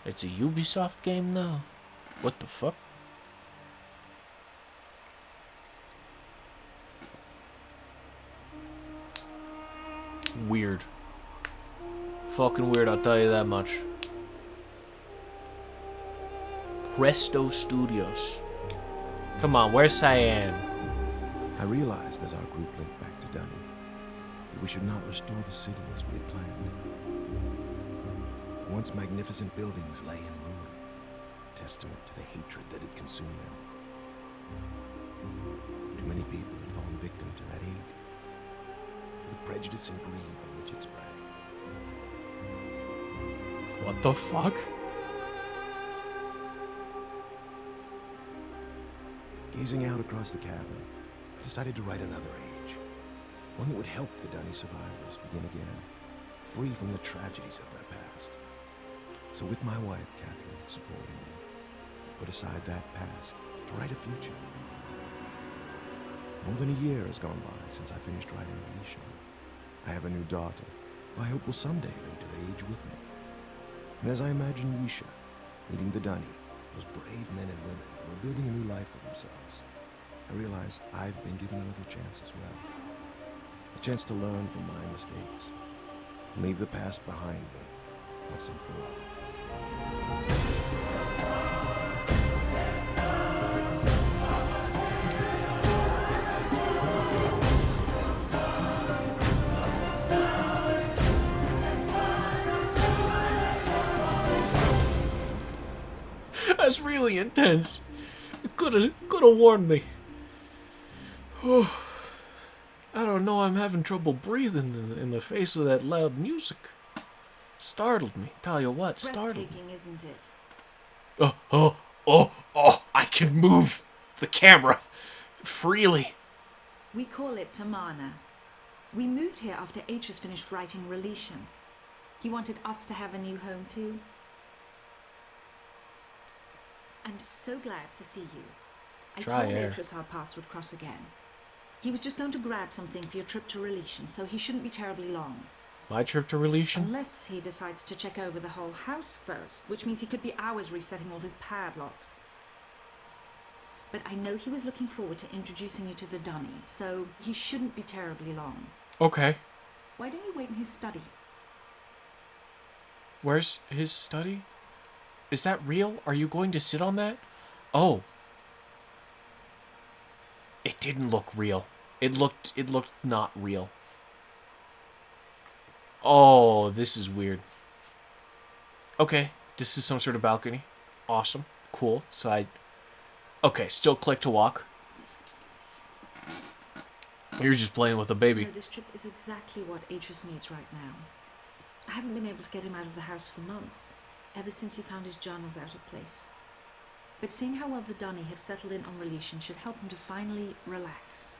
It's a Ubisoft game now? What the fuck? Weird. Fucking weird, I'll tell you that much. Presto Studios. Come on, where's Cyan? I realized as our group linked back to Dunning that we should not restore the city as we had planned. The once magnificent buildings lay in ruin, testament to the hatred that had consumed them. Too many people had fallen victim to that hate, to the prejudice and greed from which it sprang. What the fuck? Gazing out across the cavern, I decided to write another age. One that would help the Dunny survivors begin again, free from the tragedies of their past. So with my wife, Catherine, supporting me, I put aside that past to write a future. More than a year has gone by since I finished writing Alicia. I have a new daughter, who I hope will someday link to that age with me. And as I imagine Yisha meeting the Dunny, those brave men and women who are building a new life for themselves, I realize I've been given another chance as well. A chance to learn from my mistakes and leave the past behind me once and for all. That's really intense. You could have warned me. Oh, I don't know. I'm having trouble breathing in the face of that loud music. Startled me. Tell you what, startled me. Breathtaking, isn't it? Oh! I can move the camera freely. We call it Tamana. We moved here after Atris finished writing Relation. He wanted us to have a new home too. I'm so glad to see you. I told Atris our paths would cross again. He was just going to grab something for your trip to Relation, so he shouldn't be terribly long. My trip to Relation? Unless he decides to check over the whole house first, which means he could be hours resetting all his padlocks. But I know he was looking forward to introducing you to the Dunny, so he shouldn't be terribly long. Okay. Why don't you wait in his study? Where's his study? Is that real? Are you going to sit on that? Oh. It didn't look real. It looked not real. Oh, this is weird. Okay, this is some sort of balcony. Awesome. Cool. So okay, still click to walk. You're just playing with a baby. No, this trip is exactly what Atris needs right now. I haven't been able to get him out of the house for months, ever since he found his journals out of place. But seeing how well the Dunny have settled in on Relation should help him to finally relax.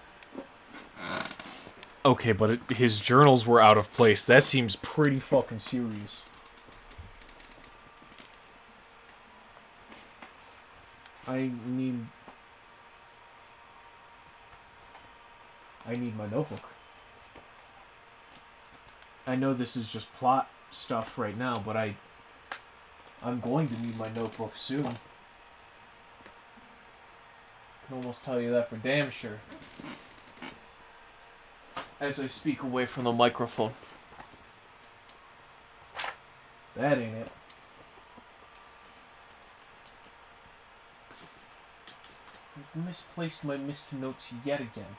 Okay, but his journals were out of place. That seems pretty fucking serious. I need my notebook. I know this is just plot stuff right now, but I'm going to need my notebook soon. I can almost tell you that for damn sure. As I speak away from the microphone. That ain't it. I've misplaced my Myst notes yet again.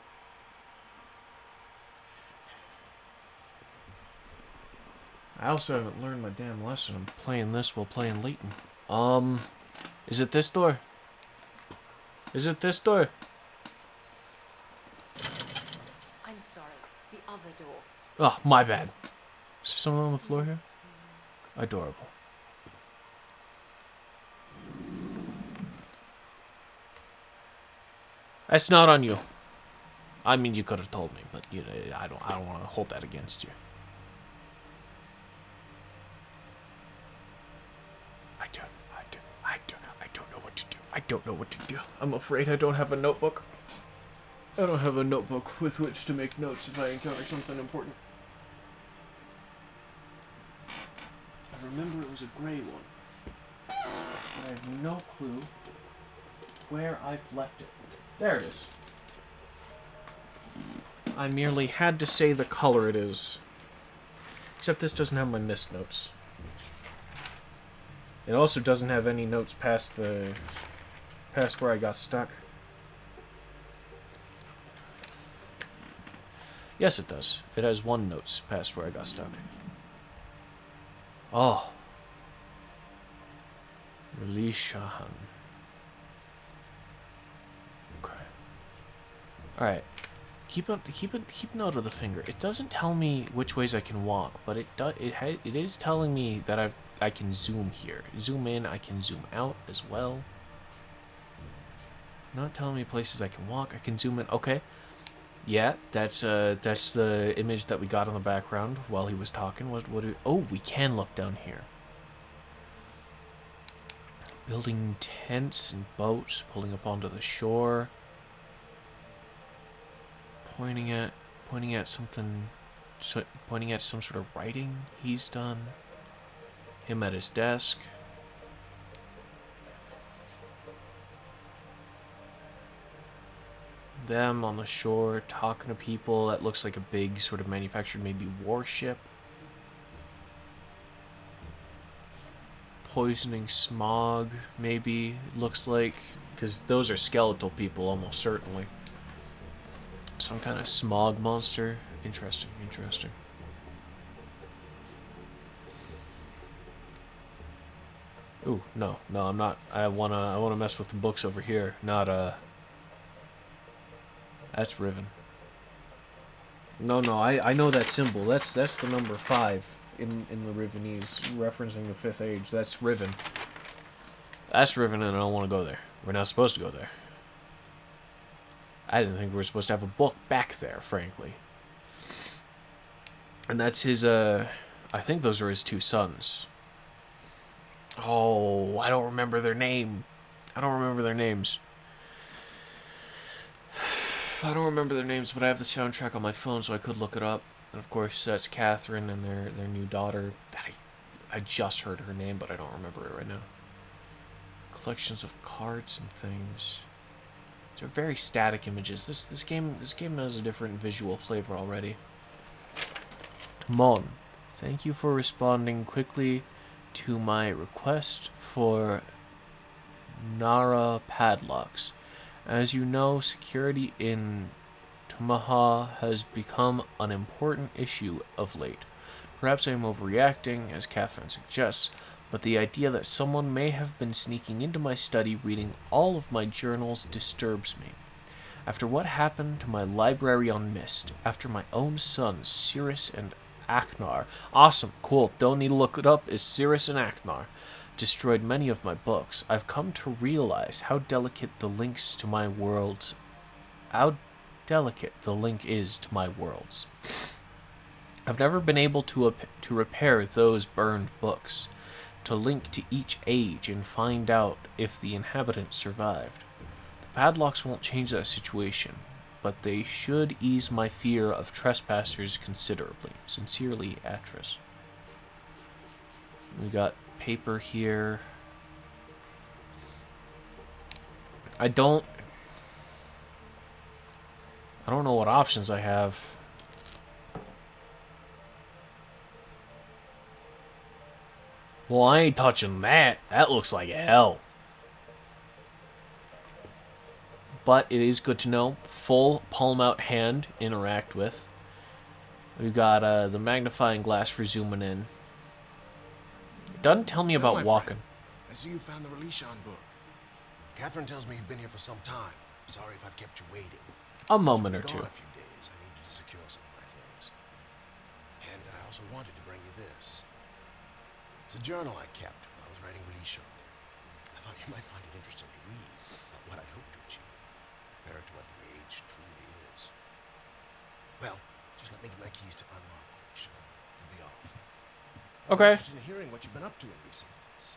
I also haven't learned my damn lesson. I'm playing this while playing Leighton. Is it this door? Is it this door? I'm sorry, the other door. Oh, my bad. Is there someone on the floor here? Adorable. That's not on you. I mean, you could have told me, but you know, I don't want to hold that against you. I don't know what to do. I'm afraid I don't have a notebook. I don't have a notebook with which to make notes if I encounter something important. I remember it was a gray one. I have no clue where I've left it. There it is. I merely had to say the color it is. Except this doesn't have my Myst notes. It also doesn't have any notes past where I got stuck. Yes, it does. It has 1 notes past where I got stuck. Oh. Relishahan. Okay. Alright. Keep note of the finger. It doesn't tell me which ways I can walk, but it is telling me that I can zoom here. Zoom in, I can zoom out as well. Not telling me places I can walk. I can zoom in. Okay. Yeah, that's the image that we got in the background while he was talking. Oh, we can look down here. Building tents and boats, pulling up onto the shore. Pointing at something, pointing at some sort of writing he's done. Him at his desk. Them on the shore talking to people. That looks like a big sort of manufactured maybe warship. Poisoning smog maybe looks like, because those are skeletal people almost certainly. Some kind of smog monster. Interesting. Ooh, no, I'm not. I wanna mess with the books over here, not that's Riven. No, I know that symbol. That's the number 5 in the Rivenese, referencing the 5th age. That's Riven. That's Riven, and I don't want to go there. We're not supposed to go there. I didn't think we were supposed to have a book back there, frankly. And that's his, I think those are his 2 sons. Oh, I don't remember their name. I don't remember their names, but I have the soundtrack on my phone, so I could look it up. And of course, that's Catherine and their new daughter. I just heard her name, but I don't remember it right now. Collections of cards and things. They're very static images. This game has a different visual flavor already. Mon, thank you for responding quickly to my request for Nara padlocks. As you know, security in Tumaha has become an important issue of late. Perhaps I am overreacting, as Catherine suggests, but the idea that someone may have been sneaking into my study reading all of my journals disturbs me. After what happened to my library on Myst, after my own sons, Cirrus and Aknar, awesome, cool, don't need to look it up, is Cirrus and Aknar, destroyed many of my books, I've come to realize how delicate the link is to my worlds. I've never been able to repair those burned books, to link to each age and find out if the inhabitants survived. The padlocks won't change that situation, but they should ease my fear of trespassers considerably. Sincerely, Atris. We got paper here. I don't know what options I have. Well, I ain't touching that. That looks like hell. But it is good to know. Full palm out hand interact with. We've got the magnifying glass for zooming in. It doesn't tell me about walking. I see you found the Relishan book. Catherine tells me you've been here for some time. Sorry if I've kept you waiting. A moment or Since two. you've been gone a few days, I needed to secure some of my things. And I also wanted to bring you this. It's a journal I kept while I was writing Relishan. I thought you might find it interesting to read about what I'd hoped to achieve, compared to what the age truly is. Well, just let me get my keys to unlock Relishan. You'll be off. Okay. I'm interested in hearing what you've been up to in recent months.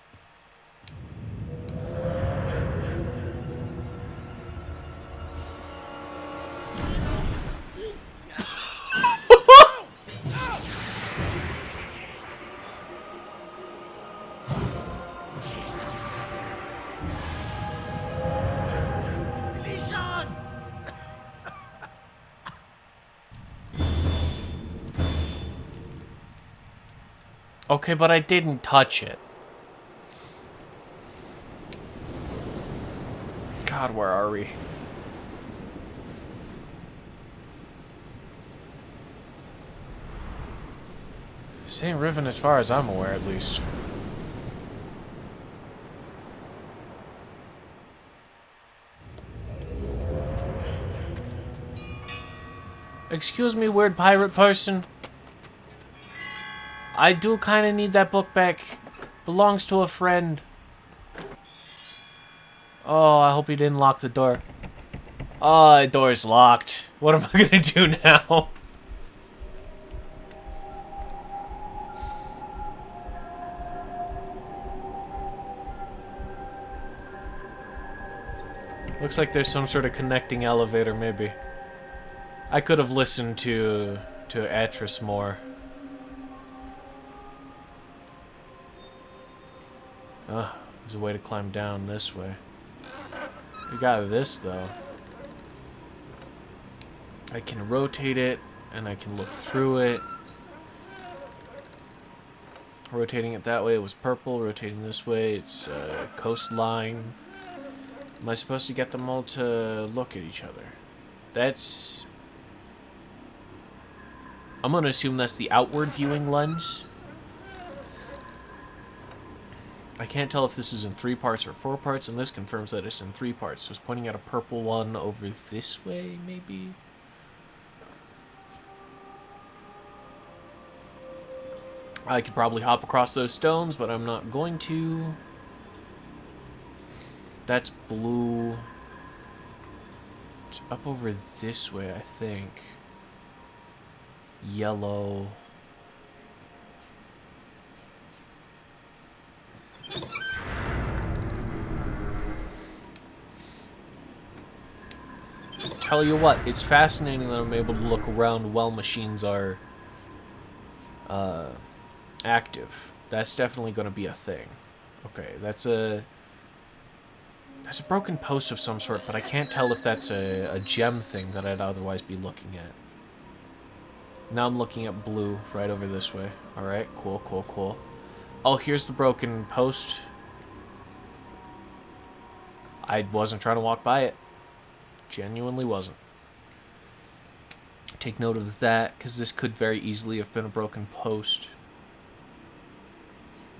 Okay, but I didn't touch it. God, where are we? St. Riven as far as I'm aware, at least. Excuse me, weird pirate person. I do kind of need that book back. Belongs to a friend. Oh, I hope he didn't lock the door. Oh, the door's locked. What am I gonna do now? Looks like there's some sort of connecting elevator, maybe. I could have listened to Atris more. There's a way to climb down this way. We got this, though. I can rotate it, and I can look through it. Rotating it that way, it was purple. Rotating this way, it's coastline. Am I supposed to get them all to look at each other? That's... I'm gonna assume that's the outward viewing lens. I can't tell if this is in 3 parts or 4 parts, and this confirms that it's in 3 parts. So it's pointing at a purple one over this way, maybe? I could probably hop across those stones, but I'm not going to. That's blue. It's up over this way, I think. Yellow. Tell you what, it's fascinating that I'm able to look around while machines are active. That's definitely going to be a thing. Okay, that's a broken post of some sort, but I can't tell if that's a gem thing that I'd otherwise be looking at. Now I'm looking at blue right over this way. Alright, cool, cool, cool. Oh, here's the broken post. I wasn't trying to walk by it. Genuinely wasn't. Take note of that, because this could very easily have been a broken post.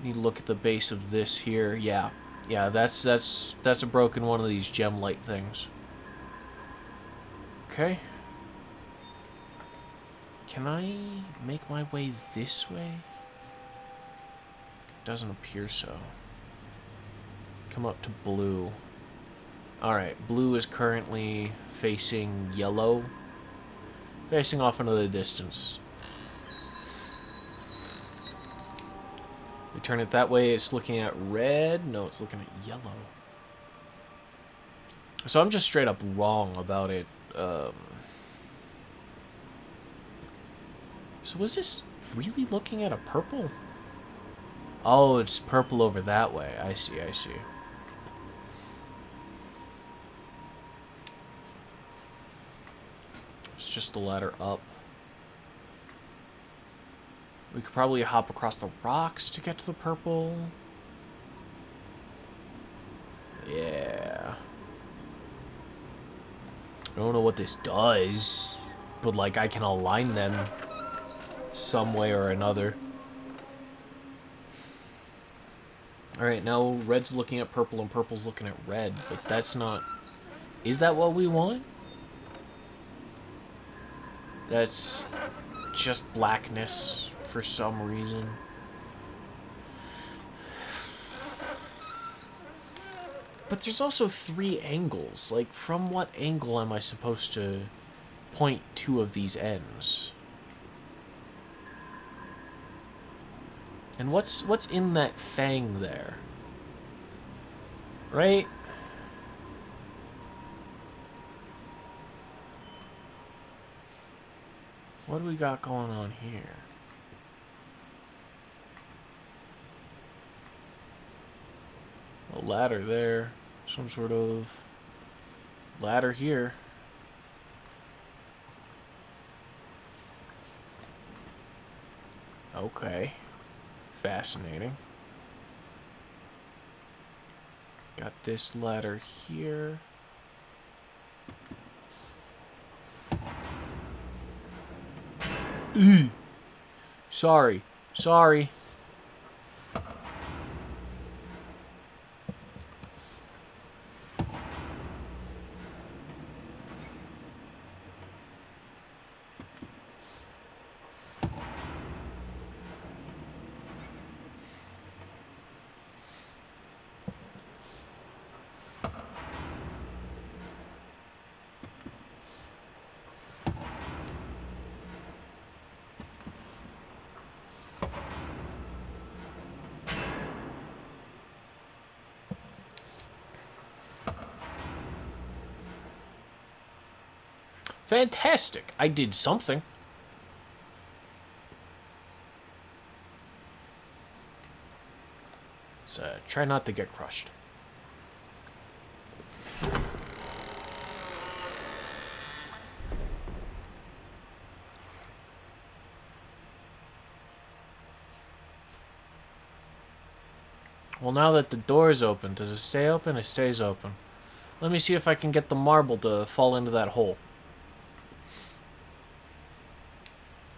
Need to look at the base of this here. Yeah. Yeah, that's a broken one of these gem light things. Okay. Can I make my way this way? Doesn't appear so. Come up to blue. Alright, blue is currently facing yellow. Facing off into the distance. We turn it that way, it's looking at red. No, it's looking at yellow. So I'm just straight up wrong about it. So was this really looking at a purple? Oh, it's purple over that way. I see, I see. It's just the ladder up. We could probably hop across the rocks to get to the purple. Yeah. I don't know what this does, but like I can align them some way or another. Alright, now red's looking at purple and purple's looking at red, but that's not... Is that what we want? That's just blackness for some reason. But there's also 3 angles. Like, from what angle am I supposed to point 2 of these ends? And what's in that fang there? Right? What do we got going on here? A ladder there. Some sort of ladder here. Okay. fascinating. Got this ladder here. Sorry. Sorry. Fantastic. I did something. So try not to get crushed. Well, now that the door is open, does it stay open? It stays open. Let me see if I can get the marble to fall into that hole.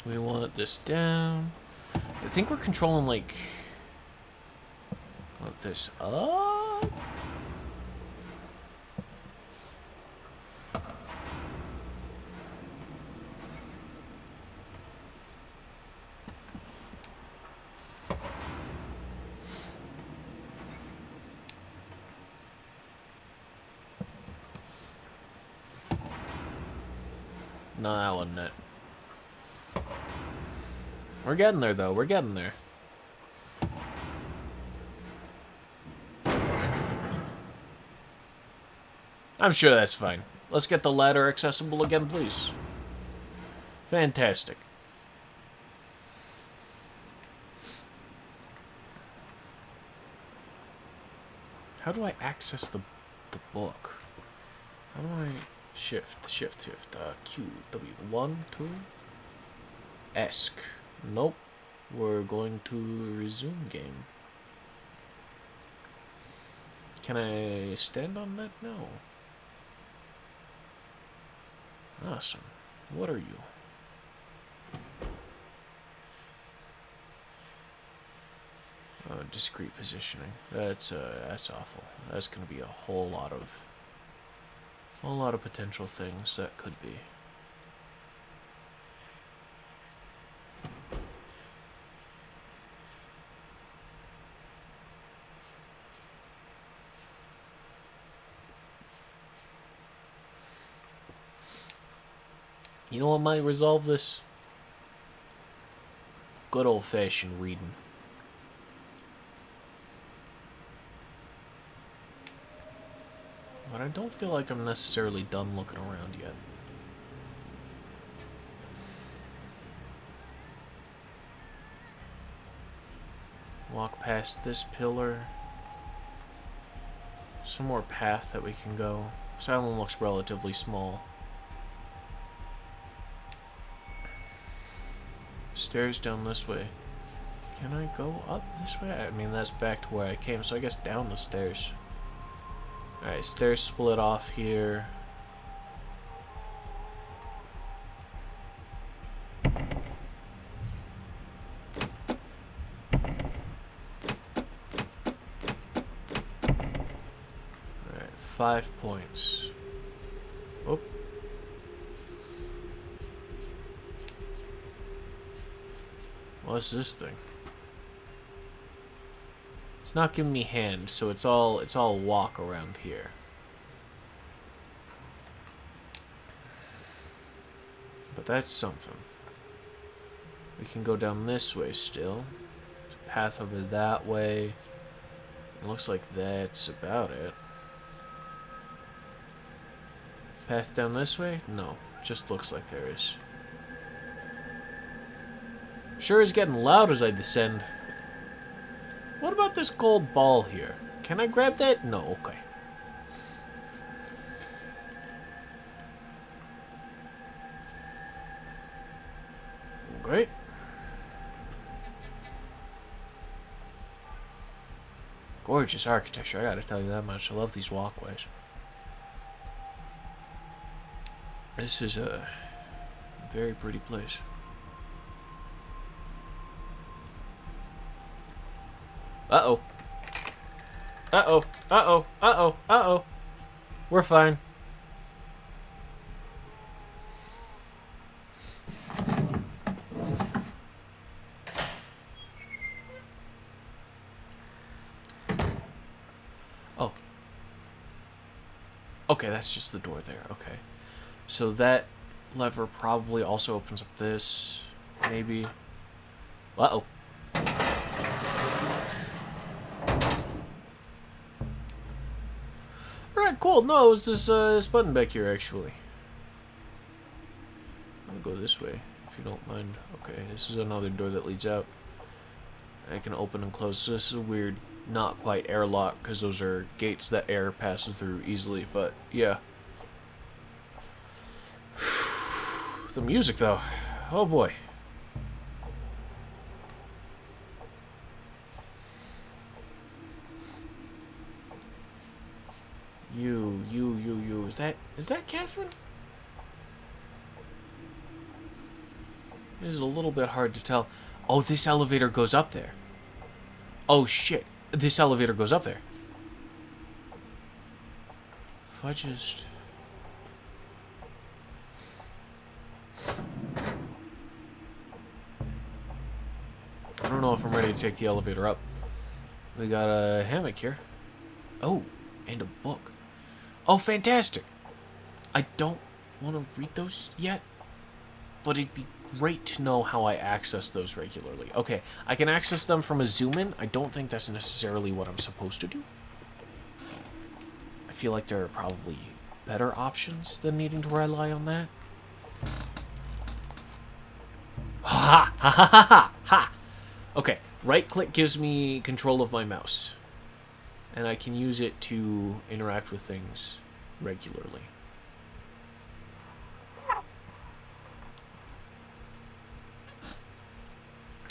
We want this down. I think we're controlling, like... Want this up? No, that wasn't it. We're getting there, though. We're getting there. I'm sure that's fine. Let's get the ladder accessible again, please. Fantastic. How do I access the book? How do I... Shift. Q, W, 1, 2... Esc. Nope. We're going to resume game. Can I stand on that? No. Awesome. What are you? Oh, discrete positioning. That's awful. That's gonna be a whole lot of potential things that could be. You know what might resolve this? Good old-fashioned reading. But I don't feel like I'm necessarily done looking around yet. Walk past this pillar. Some more path that we can go. This island looks relatively small. Stairs down this way. Can I go up this way? I mean, that's back to where I came, so I guess down the stairs. Alright, stairs split off here. Alright, 5 points. Oh. What's this thing? It's not giving me hand, so it's all walk around here. But that's something. We can go down this way still. There's a path over that way. It looks like that's about it. Path down this way? No, just looks like there is. Sure is getting loud as I descend. What about this gold ball here? Can I grab that? No, okay. Great. Gorgeous architecture, I gotta tell you that much. I love these walkways. This is a very pretty place. Uh-oh. Uh-oh. Uh-oh. Uh-oh. Uh-oh. We're fine. Oh. Okay, that's just the door there. Okay. So that lever probably also opens up this. Maybe. Uh-oh. Alright, cool. No, it was this button back here, actually. I'm gonna go this way, if you don't mind. Okay, this is another door that leads out. I can open and close. So this is a weird, not quite airlock, because those are gates that air passes through easily, but yeah. The music, though. Oh boy. You. Is that Catherine? It is a little bit hard to tell. Oh, this elevator goes up there. Oh shit. This elevator goes up there. If I just... I don't know if I'm ready to take the elevator up. We got a hammock here. Oh, and a book. Oh, fantastic. I don't want to read those yet, but it'd be great to know how I access those regularly. Okay, I can access them from a zoom in. I don't think that's necessarily what I'm supposed to do. I feel like there are probably better options than needing to rely on that. Ha ha ha ha ha ha! Okay, right click gives me control of my mouse, and I can use it to interact with things regularly.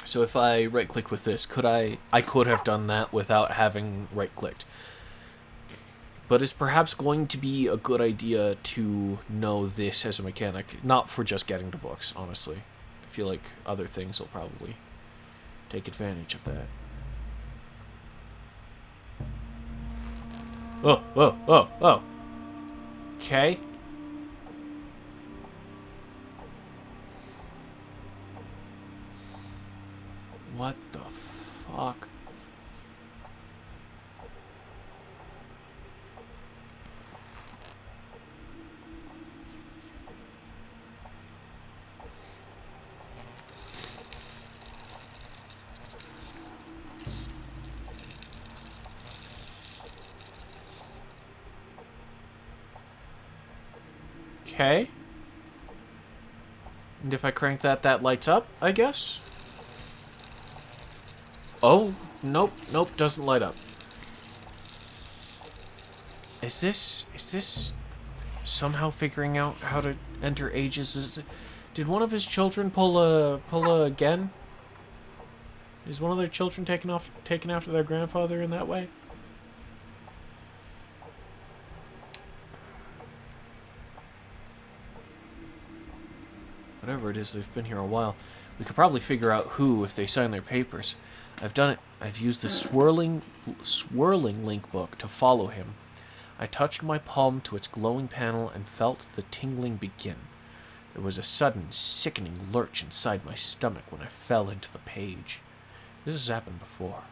So if I right click with this, I could have done that without having right clicked. But it's perhaps going to be a good idea to know this as a mechanic, not for just getting to books, honestly. I feel like other things will probably take advantage of that. Oh. Okay. What the fuck? Okay. And if I crank that, that lights up, I guess? Oh, nope, doesn't light up. Is this somehow figuring out how to enter ages? Did one of his children pull a again? Is one of their children taken after their grandfather in that way? Whatever it is, they've been here a while. We could probably figure out who if they sign their papers. I've done it. I've used the swirling link book to follow him. I touched my palm to its glowing panel and felt the tingling begin. There was a sudden, sickening lurch inside my stomach when I fell into the page. This has happened before.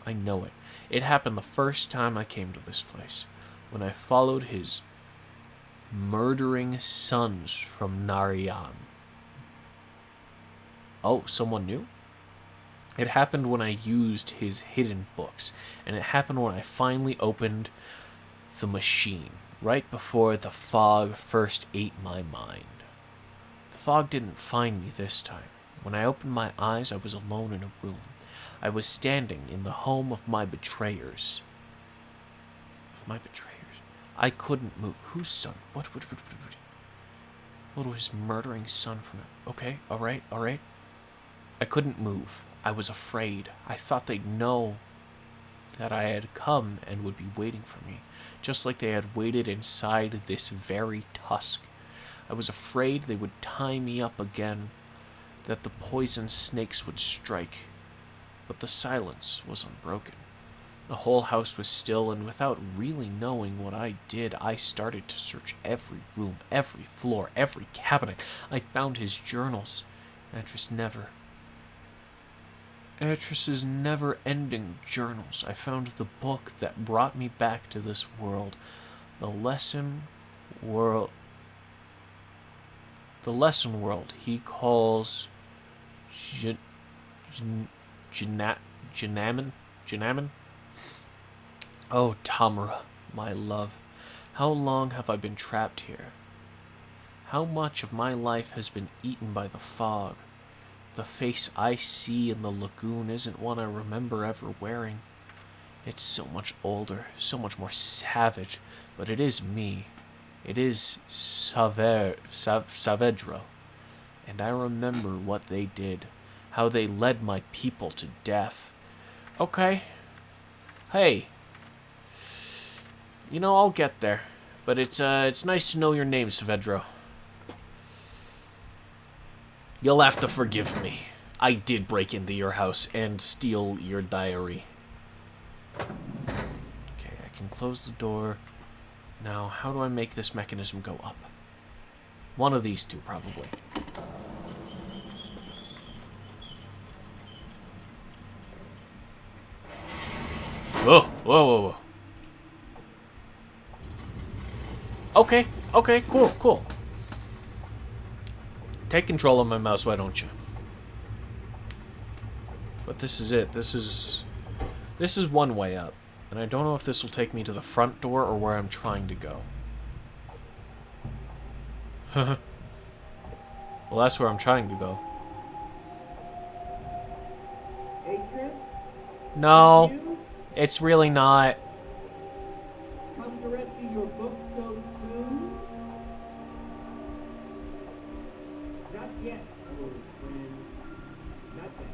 I know it. It happened the first time I came to this place, when I followed his murdering sons from Narayan. Oh, someone new? It happened when I used his hidden books, and it happened when I finally opened the machine, right before the fog first ate my mind. The fog didn't find me this time. When I opened my eyes, I was alone in a room. I was standing in the home of my betrayers. I couldn't move. Whose son? What? His murdering son from it. Okay, alright. I couldn't move. I was afraid. I thought they'd know. that I had come and would be waiting for me, just like they had waited inside this very tusk. I was afraid they would tie me up again, that the poison snakes would strike. But the silence was unbroken. The whole house was still, and without really knowing what I did, I started to search every room, every floor, every cabinet. I found his journals. Atris's never-ending journals. I found the book that brought me back to this world. The lesson world he calls Janaman? Oh, Tamara, my love, how long have I been trapped here? How much of my life has been eaten by the fog? The face I see in the lagoon isn't one I remember ever wearing. It's so much older, so much more savage, but it is me. It is Saavedro. And I remember what they did, how they led my people to death. Okay. Hey. You know, I'll get there. But it's nice to know your name, Saavedro. You'll have to forgive me. I did break into your house and steal your diary. Okay, I can close the door. Now, how do I make this mechanism go up? One of these two, probably. Whoa, whoa, whoa, whoa. Okay, okay, cool. Take control of my mouse, why don't you? But this is it. This is one way up. And I don't know if this will take me to the front door or where I'm trying to go. Well, that's where I'm trying to go. No, it's really not. Come to rescue your book so soon? Not yet, old friend. Not yet.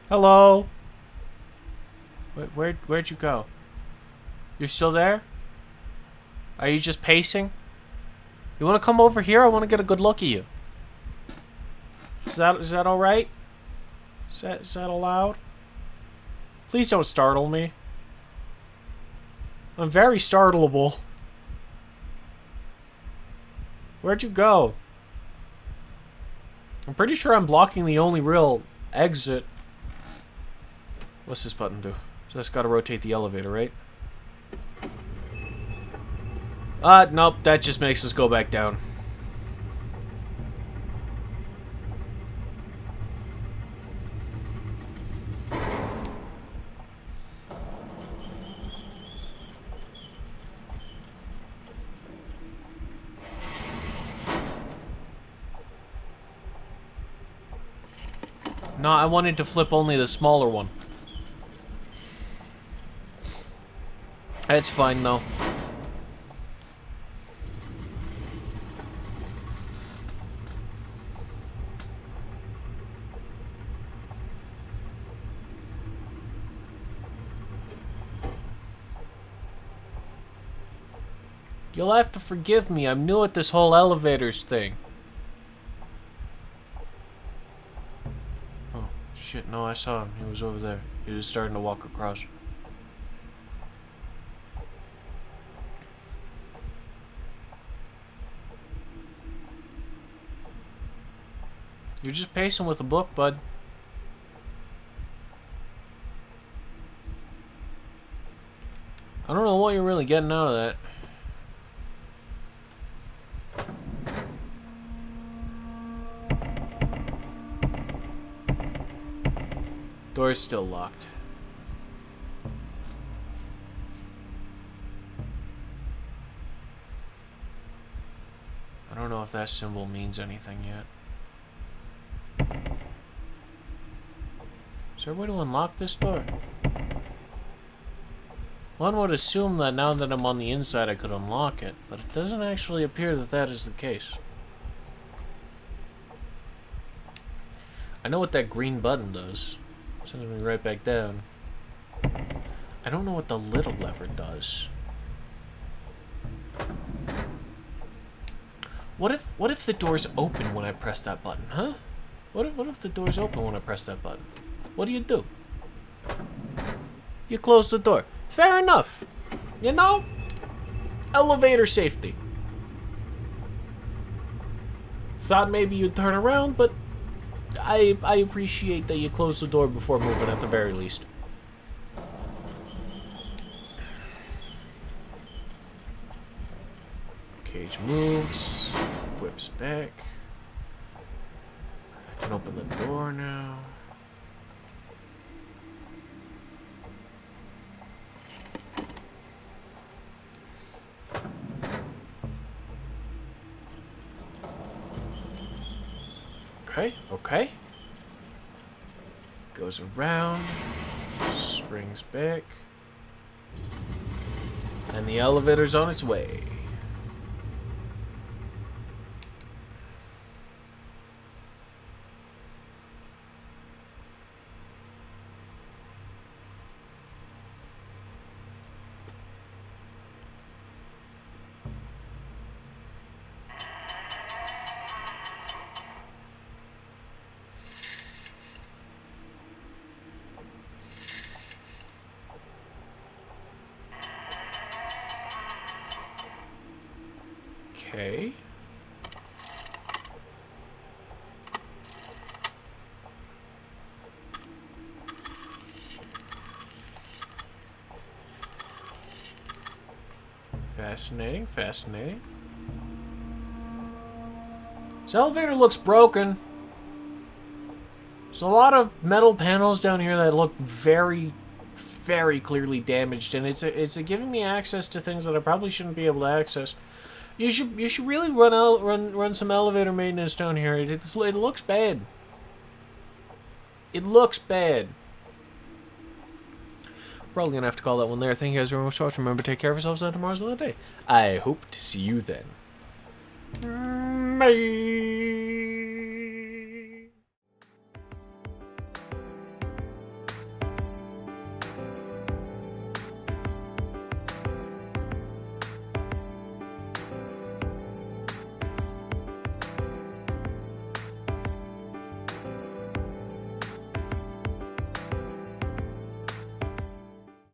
Hello? Where'd you go? You're still there? Are you just pacing? You want to come over here? I want to get a good look at you. Is that all right? Is that allowed? Please don't startle me. I'm very startleable. Where'd you go? I'm pretty sure I'm blocking the only real exit. What's this button do? So that's gotta rotate the elevator, right? Nope, that just makes us go back down. No, I wanted to flip only the smaller one. That's fine, though. You'll have to forgive me. I'm new at this whole elevators thing. Oh, shit. No, I saw him. He was over there. He was starting to walk across. You're just pacing with a book, bud. I don't know what you're really getting out of that. Door's still locked. don't know if that symbol means anything yet. Is there a way to unlock this door? One would assume that now that I'm on the inside I could unlock it, but it doesn't actually appear that that is the case. I know what that green button does. Sends me right back down. I don't know what the little lever does. What if the door's open when I press that button, huh? What if the door's open when I press that button? What do? You close the door. Fair enough. You know? Elevator safety. Thought maybe you'd turn around, but I appreciate that you close the door before moving at the very least. Cage moves. Whips back. I can open the door now. Okay. Goes around, springs back, and the elevator's on its way. Okay. Fascinating. This elevator looks broken. There's a lot of metal panels down here that look very, very clearly damaged, and it's giving me access to things that I probably shouldn't be able to access. You should really run some elevator maintenance down here. It looks bad. It looks bad. Probably gonna have to call that one there. Thank you guys very much for watching. Remember, take care of yourselves, and tomorrow's another day. I hope to see you then. Bye.